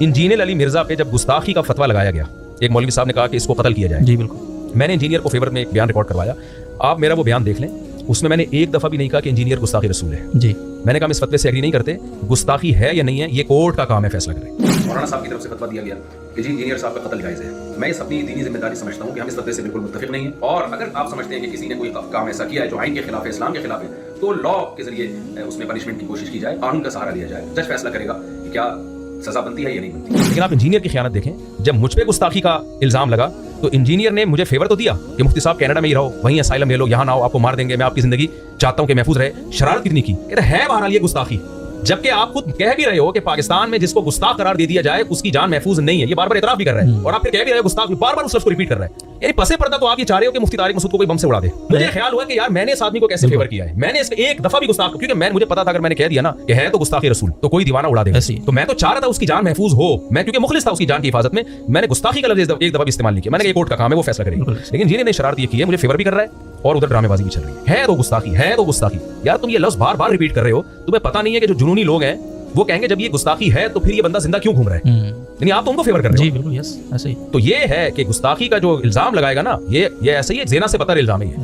Engineer Ali Mirza पे जब गुस्ताखी का फतवा लगाया गया, एक मौलवी साहब ने कहा कि इसको कत्ल किया जाए। जी बिल्कुल। मैंने इंजीनियर को फेवर में एक बयान रिकॉर्ड करवाया, आप मेरा वो बयान देख लें, उसमें मैंने एक दफा भी नहीं कहा कि इंजीनियर गुस्ताखी रसूल है। जी मैंने कहा हम इस फतवे से एग्री नहीं करते, गुस्ताखी है या नहीं है ये कोर्ट का काम है फैसला करे। मौलाना साहब की तरफ से फतवा दिया गया कि जी इंजीनियर साहब का कत्ल जायज है। मैं इस अपनी दीनी जिम्मेदारी समझता हूँ कि हम इस फतवे से बिल्कुल मुत्तफिक नहीं है, और अगर आप समझते हैं कि किसी ने कोई काम ऐसा किया है जो आइन के खिलाफ है, इस्लाम के खिलाफ है, तो लॉ के जरिए उसमें पनिशमेंट की कोशिश की जाए, कानून का सहारा लिया जाए, जज फैसला करेगा कि क्या सजा बनती है या नहीं बनती। लेकिन आप इंजीनियर की खयानत देखें, जब मुझ पे गुस्ताखी का इल्जाम लगा तो इंजीनियर ने मुझे फेवर तो दिया कि मुफ्ती साहब कनाडा में ही रहो, वहीं असाइलम ले लो, यहाँ ना हो, आपको मार देंगे, मैं आपकी जिंदगी चाहता हूँ कि महफूज रहे। शरारत कितनी की, कहते है बहरहाल ये गुस्ताखी, जबकि आप खुद कह भी रहे हो कि पाकिस्तान में जिसको गुस्ताख करार दे दिया जाए उसकी जान महफूज नहीं है, ये बार बार इतराफ भी कर रहा है, और आप फिर कह भी रहे हो गुस्ताख, बार बार उस लफ्ज़ को रिपीट कर रहा है। यानी पसे पर्दा तो आप ये चाह रहे हो कि मुफ्ती तारिक मसूद को कोई बम से उड़ा दे। मुझे ख्याल हुआ कि यार मैंने इस आदमी को कैसे फेवर किया है, मैंने इसके एक दफा भी गुस्ताख, क्योंकि मुझे पता था अगर मैंने कह दिया ना कि है तो गुस्ताखी रसूल तो कोई दीवाना उड़ा देगा, तो मैं तो चाह रहा था उसकी जान महफूज हो, मैं क्योंकि मुखलिस था उसकी जान की हिफाजत में, मैंने गुस्ताखी का लफ्ज़ एक दफा भी इस्तेमाल नहीं किया। मैंने कहा कोर्ट का काम है वो फैसला करेगा। लेकिन इंजीनियर ने शरारत ये की है, मुझे फेवर भी कर रहा है और उधर ड्रामेबाजी भी चल रही है तो गुस्ताखी, है तो गुस्ताखी। यार तुम ये लफ्ज़ बार बार रिपीट कर रहे हो, तुम्हें पता नहीं है कि जो जुनूनी लोग हैं वो कहेंगे जब ये गुस्ताखी है तो फिर ये बंदा जिंदा क्यों घूम रहा है, यानी आप तो उनको फेवर कर रहे हो। जी बिल्कुल, यस ऐसे ही। तो ये है कि गुस्ताखी का जो इल्जाम लगाएगा ना, ये ऐसे ही एक ज़िना से बदतर इल्जाम है।